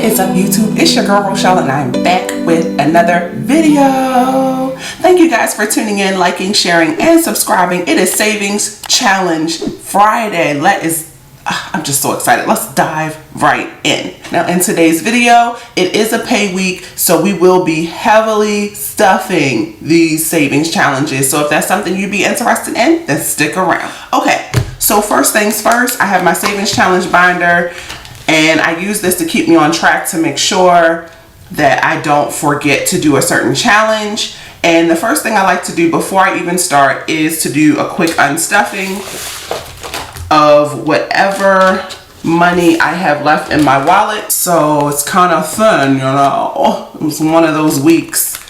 is up, YouTube? It's your girl Rochelle, and I'm back with another video. Thank you guys for tuning in, liking, sharing, and subscribing. It is Savings Challenge Friday. I'm just so excited. Let's dive right in. Now, in today's video, it is a pay week, so we will be heavily stuffing these savings challenges. So if that's something you'd be interested in, then stick around. Okay, so first things first, I have my savings challenge binder, and I use this to keep me on track to make sure that I don't forget to do a certain challenge. And the first thing I like to do before I even start is to do a quick unstuffing of whatever money I have left in my wallet. So it's kind of thin, you know. It was one of those weeks.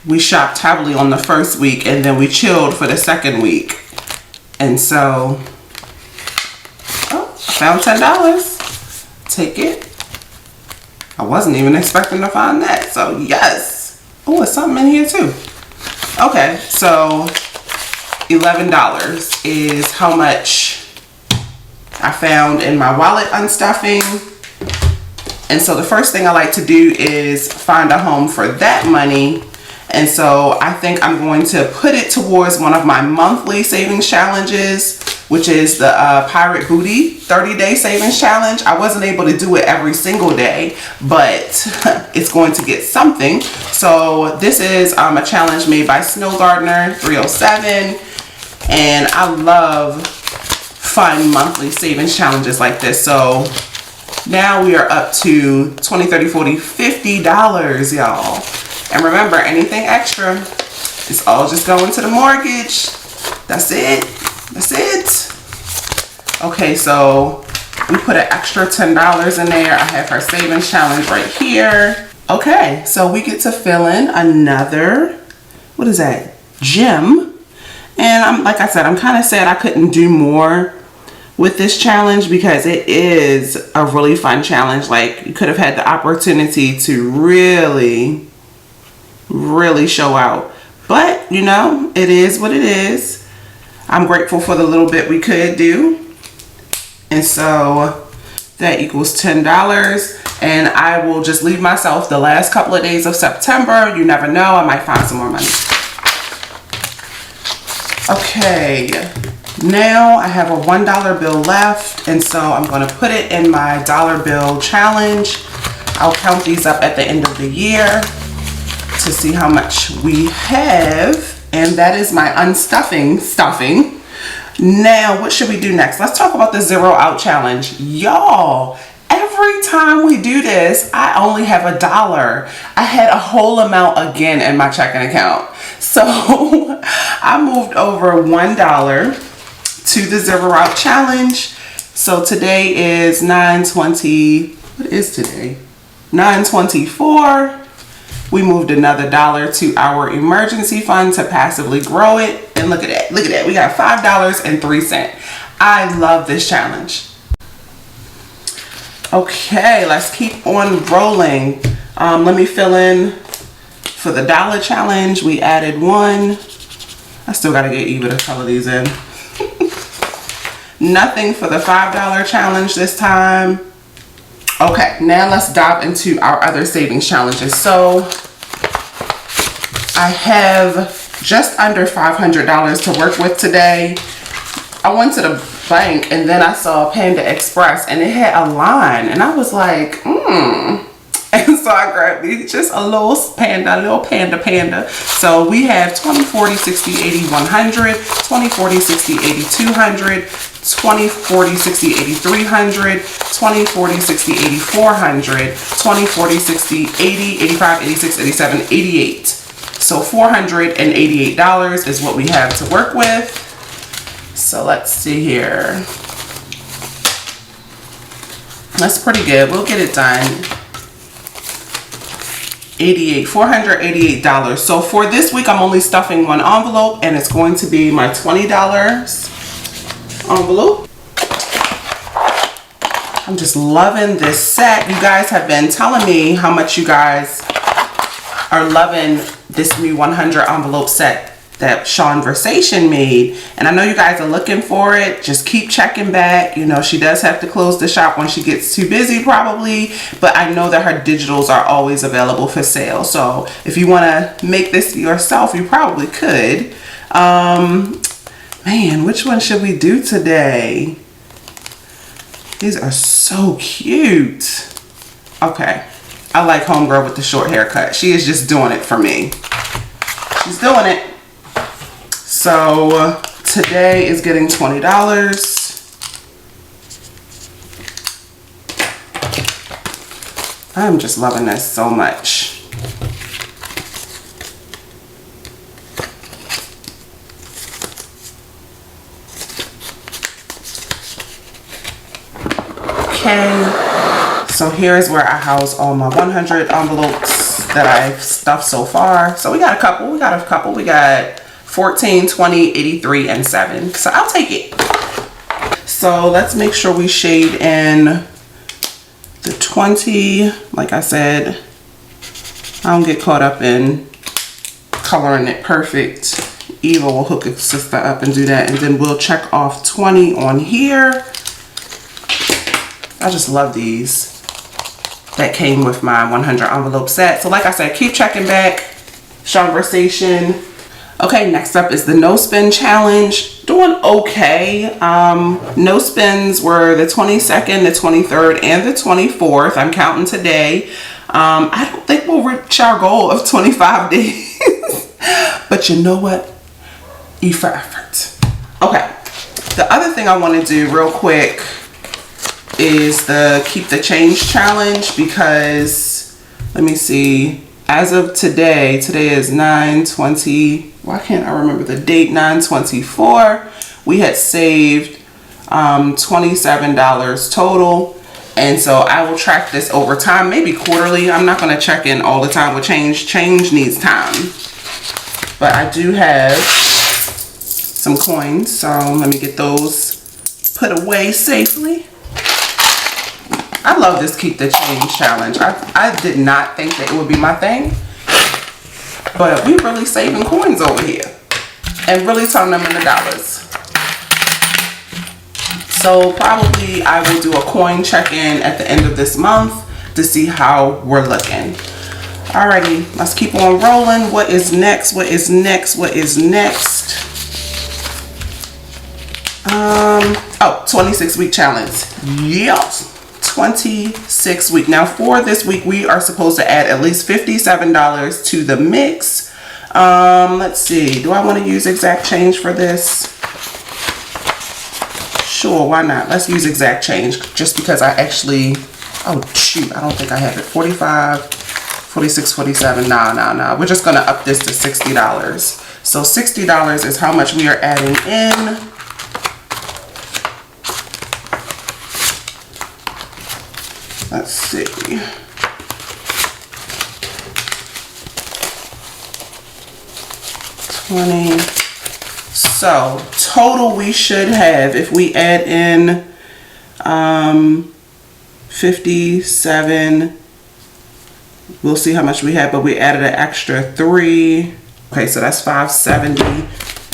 We shopped heavily on the first week and then we chilled for the second week. And so, I found $10. Take it. I wasn't even expecting to find that. So yes. Oh, it's something in here too. Okay, so $11 is how much I found in my wallet unstuffing. And so the first thing I like to do is find a home for that money. And so I think I'm going to put it towards one of my monthly savings challenges, which is the Pirate Booty 30-day savings challenge. I wasn't able to do it every single day, but it's going to get something. So this is a challenge made by Snow Gardener 307, and I love fun monthly savings challenges like this. So now we are up to $20, $30, $40, $50, y'all. And remember, anything extra is all just going to the mortgage. That's it. That's it. Okay, so we put an extra $10 in there. I have her savings challenge right here. Okay, so we get to fill in another, what is that, gem. And like I said, I'm kind of sad I couldn't do more with this challenge because it is a really fun challenge. Like, you could have had the opportunity to really show out. But, you know, it is what it is. I'm grateful for the little bit we could do. And so that equals $10. And I will just leave myself the last couple of days of September. You never know, I might find some more money. Okay, now I have a $1 bill left. And so I'm going to put it in my dollar bill challenge. I'll count these up at the end of the year to see how much we have. And that is my stuffing. Now, what should we do next? Let's talk about the zero out challenge. Y'all, every time we do this, I only have $1. I had a whole amount again in my checking account. So I moved over $1 to the zero out challenge. So today is 9/20. What is today? 9/24. We moved another $1 to our emergency fund to passively grow it. And look at that. Look at that. We got $5.03. I love this challenge. Okay, let's keep on rolling. Let me fill in for the $1 challenge. We added one. I still got to get Eva to color these in. Nothing for the $5 challenge this time. Okay, now let's dive into our other savings challenges. So I have just under $500 to work with today. I went to the bank and then I saw Panda Express and it had a line and I was like, And so I grabbed me just a little panda. So we have 20, 40, 60, 80, 100, 20, 40, 60, 80, 200, 20, 40, 60, 80, 300, 20, 40, 60, 80, 400, 20, 40, 60, 80, 85, 86, 87, 88. So $488 is what we have to work with. So let's see here. That's pretty good. We'll get it done. $488. So for this week, I'm only stuffing one envelope, and it's going to be my $20 envelope. I'm just loving this set. You guys have been telling me how much you guys are loving this new 100 envelope set that Conversation made. And I know you guys are looking for it. Just keep checking back. You know, she does have to close the shop when she gets too busy probably, but I know that her digitals are always available for sale. So if you want to make this yourself, you probably could. Man, which one should we do today? These are so cute. Okay, I like homegirl with the short haircut. She is just doing it for me. She's doing it. So today is getting $20. I'm just loving this so much. Okay, so here's where I house all my 100 envelopes that I've stuffed so far. So we got a couple. We got 14, 20, 83, and 7. So I'll take it. So let's make sure we shade in the 20. Like I said, I don't get caught up in coloring it perfect. Eva will hook a sister up and do that, and then we'll check off 20 on here. I just love these. That came with my 100 envelope set. So like I said, keep checking back. Conversation. Okay, next up is the no spin challenge. Doing okay. No spins were the 22nd, the 23rd, and the 24th. I'm counting today. I don't think we'll reach our goal of 25 days. But you know what? E for effort. Okay. The other thing I want to do real quick is the keep the change challenge, because let me see, as of today is 9/20. Why can't I remember the date? 9/24. We had saved $27 total, and so I will track this over time, maybe quarterly. I'm not going to check in all the time with change needs time, but I do have some coins, so let me get those put away safely. I love this keep the change challenge. I did not think that it would be my thing, but we really saving coins over here and really turning them into dollars. So probably I will do a coin check-in at the end of this month to see how we're looking. Alrighty, let's keep on rolling. What is next? What is next? What is next? 26-week challenge. Yes. 26 week. Now for this week we are supposed to add at least $57 to the mix. Let's see, do I want to use exact change for this? Sure, why not? Let's use exact change, just because I actually, oh shoot, I don't think I have it. 45, 46, 47. Nah, we're just gonna up this to $60. So $60 is how much we are adding in. Let's see. $20. So total we should have, if we add in 57, we'll see how much we have, but we added an extra 3. Okay, so that's 570.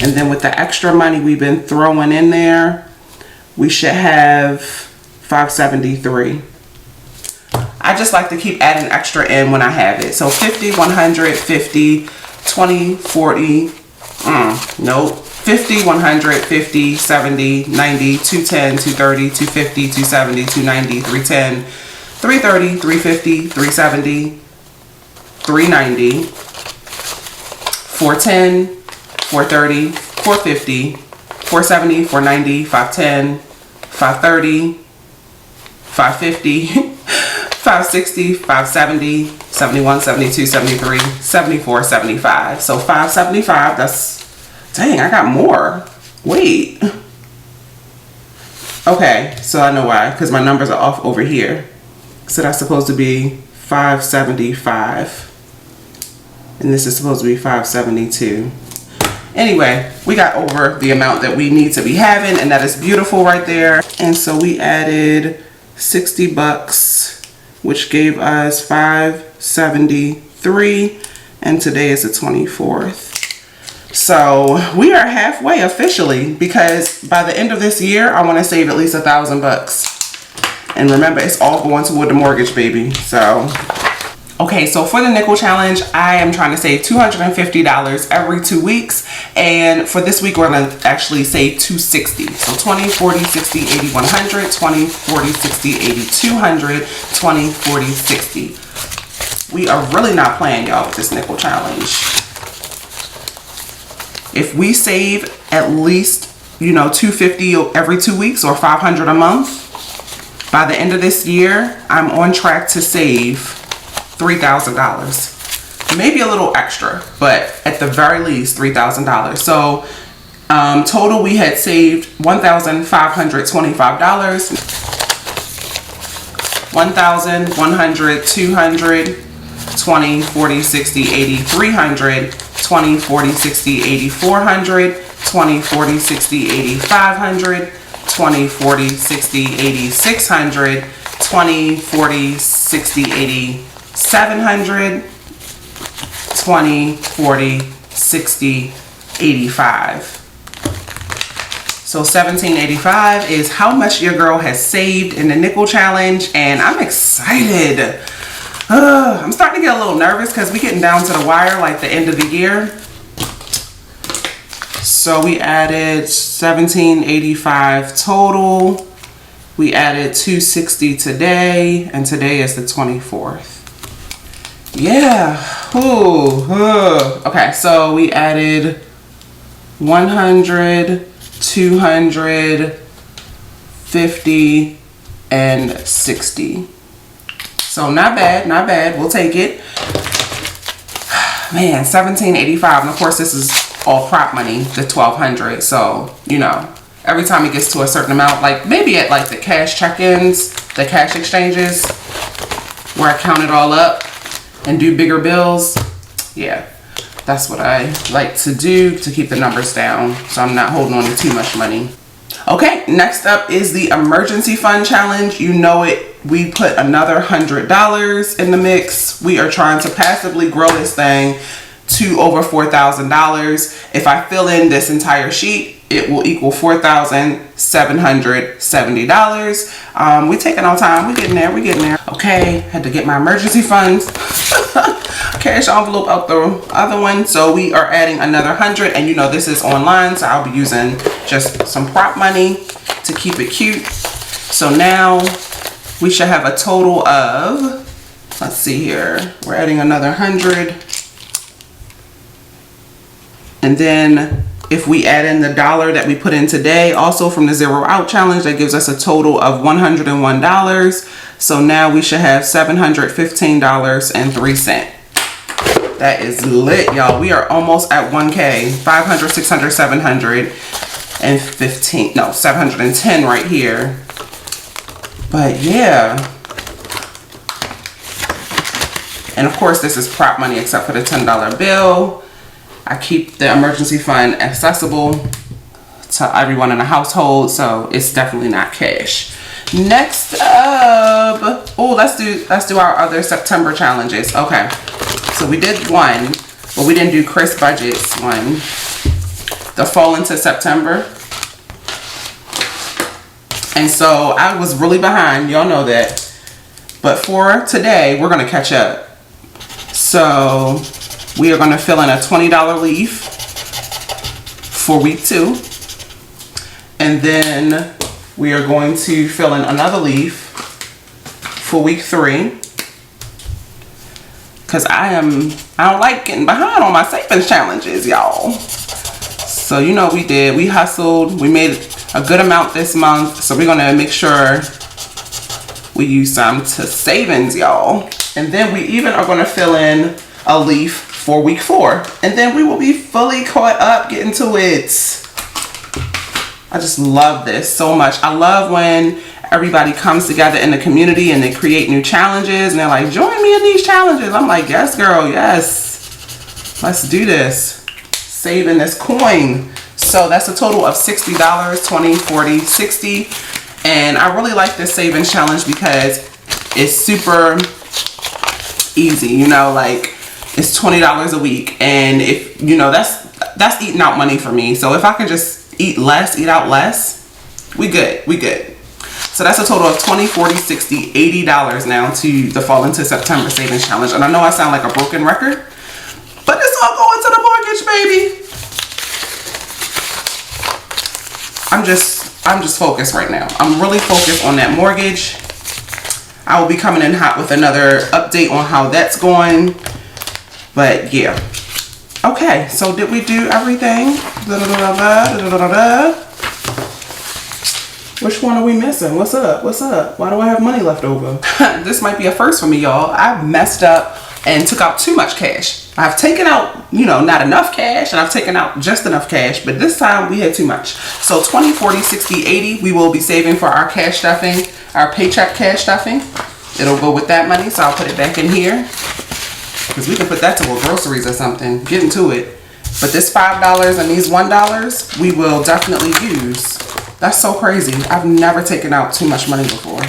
And then with the extra money we've been throwing in there, we should have 573. I just like to keep adding extra in when I have it. So 50, 100, 50, 20, 40, nope. 50, 100, 50, 70, 90, 210, 230, 250, 270, 290, 310, 330, 350, 370, 390, 410, 430, 450, 470, 490, 510, 530, 550, 560, 570, 71, 72, 73, 74, 75. So 575, that's, dang, I got more. Wait. Okay, so I know why, because my numbers are off over here. So that's supposed to be 575. And this is supposed to be 572. Anyway, we got over the amount that we need to be having, and that is beautiful right there. And so we added $60, which gave us 573, and today is the 24th. So we are halfway officially, because by the end of this year, I want to save at least $1,000. And remember, it's all going toward the mortgage, baby. So, okay, so for the nickel challenge, I am trying to save $250 every 2 weeks. And for this week, we're going to actually save $260. So 20, 40, 60, 80, 100, 20, 40, 60, 80, 200, 20, 40, 60. We are really not playing, y'all, with this nickel challenge. If we save at least, you know, $250 every 2 weeks or $500 a month, by the end of this year, I'm on track to save $3,000. Maybe a little extra, but at the very least $3,000. So total we had saved $1,525. 1,100, 200, 20, 40, 60, 80, 300, 20, 40, 60, 80, 400, 20, 40, 60, 80, 500, 20, 40, 60, 80, 600, 20, 40, 60, 80, 700, 20, 40, 60, 85. So $1,785 is how much your girl has saved in the nickel challenge, and I'm excited. I'm starting to get a little nervous because we're getting down to the wire, like the end of the year. So we added $1,785 total. We added $260 today, and today is the 24th. Yeah. Okay, so we added 100, 200, 50, and 60. So not bad, not bad. We'll take it. Man, $1,785, and of course this is all prop money, the $1,200. So, you know, every time it gets to a certain amount, like maybe at like the cash check-ins, the cash exchanges, where I count it all up and do bigger bills. Yeah, that's what I like to do to keep the numbers down, so I'm not holding on to too much money. Okay, next up is the emergency fund challenge. You know it. We put another $100 in the mix. We are trying to passively grow this thing to over $4,000. If I fill in this entire sheet, it will equal $4,770. We're taking our time. We're getting there. We're getting there. Okay, had to get my emergency funds cash envelope out the other one. So we are adding another 100, and you know this is online, so I'll be using just some prop money to keep it cute. So now we should have a total of, let's see here, we're adding another 100. And then if we add in the $1 that we put in today, also from the Zero Out Challenge, that gives us a total of $101. So now we should have $715.03. That is lit, y'all. We are almost at 1K. 500, 600, 715, no, 710 right here. But yeah. And of course, this is prop money except for the $10 bill. I keep the emergency fund accessible to everyone in the household, so it's definitely not cash. Next up, oh, let's do our other September challenges. Okay, so we did one, but we didn't do Chris Budget's one, the fall into September. And so I was really behind, y'all know that. But for today, we're gonna catch up. So we are gonna fill in a $20 leaf for week 2. And then we are going to fill in another leaf for week 3. Cause I don't like getting behind on my savings challenges, y'all. So you know we hustled, we made a good amount this month. So we're gonna make sure we use some to savings, y'all. And then we even are gonna fill in a leaf for week 4. And then we will be fully caught up, getting to it. I just love this so much. I love when everybody comes together in the community and they create new challenges and they're like, join me in these challenges. I'm like, yes, girl, yes. Let's do this. Saving this coin. So that's a total of $60, 20, 40, 60. And I really like this savings challenge because it's super easy, you know, like it's $20 a week. And if, you know, that's that's eating out money for me. So if I can just eat out less, we good. So that's a total of $20, $40, $60, $80 now to the Fall into September Savings Challenge. And I know I sound like a broken record, but it's all going to the mortgage, baby. I'm just focused right now. I'm really focused on that mortgage. I will be coming in hot with another update on how that's going. But yeah. Okay, so did we do everything? Which one are we missing? What's up? Why do I have money left over? This might be a first for me, y'all. I've messed up and took out too much cash. I've taken out, not enough cash, and I've taken out just enough cash, but this time we had too much. So 20, 40, 60, 80, we will be saving for our cash stuffing, our paycheck cash stuffing. It'll go with that money, so I'll put it back in here, because we can put that toward groceries or something, get into it. But this $5 and these $1, we will definitely use. That's so crazy. I've never taken out too much money before.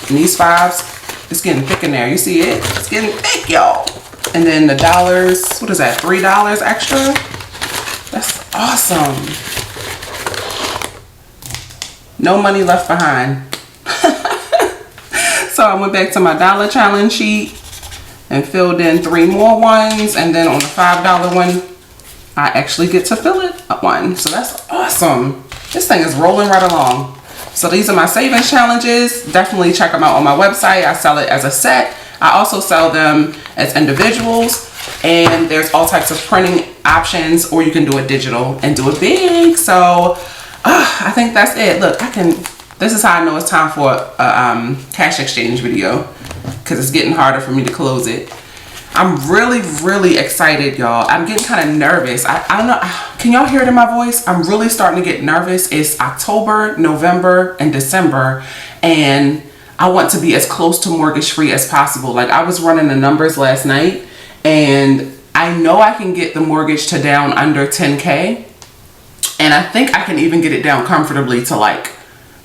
And these fives, it's getting thick in there. You see it? It's getting thick, y'all. And then the dollars, what is that? $3 extra? That's awesome. No money left behind. So I went back to my dollar challenge sheet and filled in 3 more ones. And then on the $5 one, I actually get to fill it up one. So that's awesome. This thing is rolling right along. So these are my savings challenges. Definitely check them out on my website. I sell it as a set. I also sell them as individuals. And there's all types of printing options, or you can do it digital and do it big. So I think that's it. Look, this is how I know it's time for a cash exchange video, because it's getting harder for me to close it. I'm really excited, y'all. I'm getting kind of nervous. I don't know. Can y'all hear it in my voice? I'm really starting to get nervous. It's October, November, and December, and I want to be as close to mortgage free as possible. Like, I was running the numbers last night, and I know I can get the mortgage to down under 10K, and I think I can even get it down comfortably to like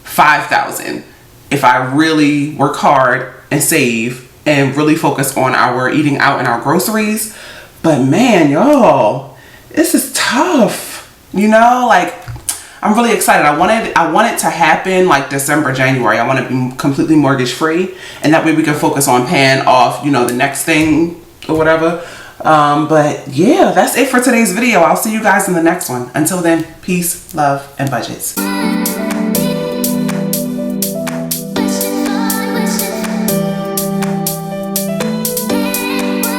5,000 if I really work hard and save and really focus on our eating out and our groceries. But man, y'all, this is tough. Like, I'm really excited. I want it to happen like December, January. I want to be completely mortgage free, and that way we can focus on paying off, the next thing or whatever. But yeah, that's it for today's video. I'll see you guys in the next one. Until then, peace, love, and budgets.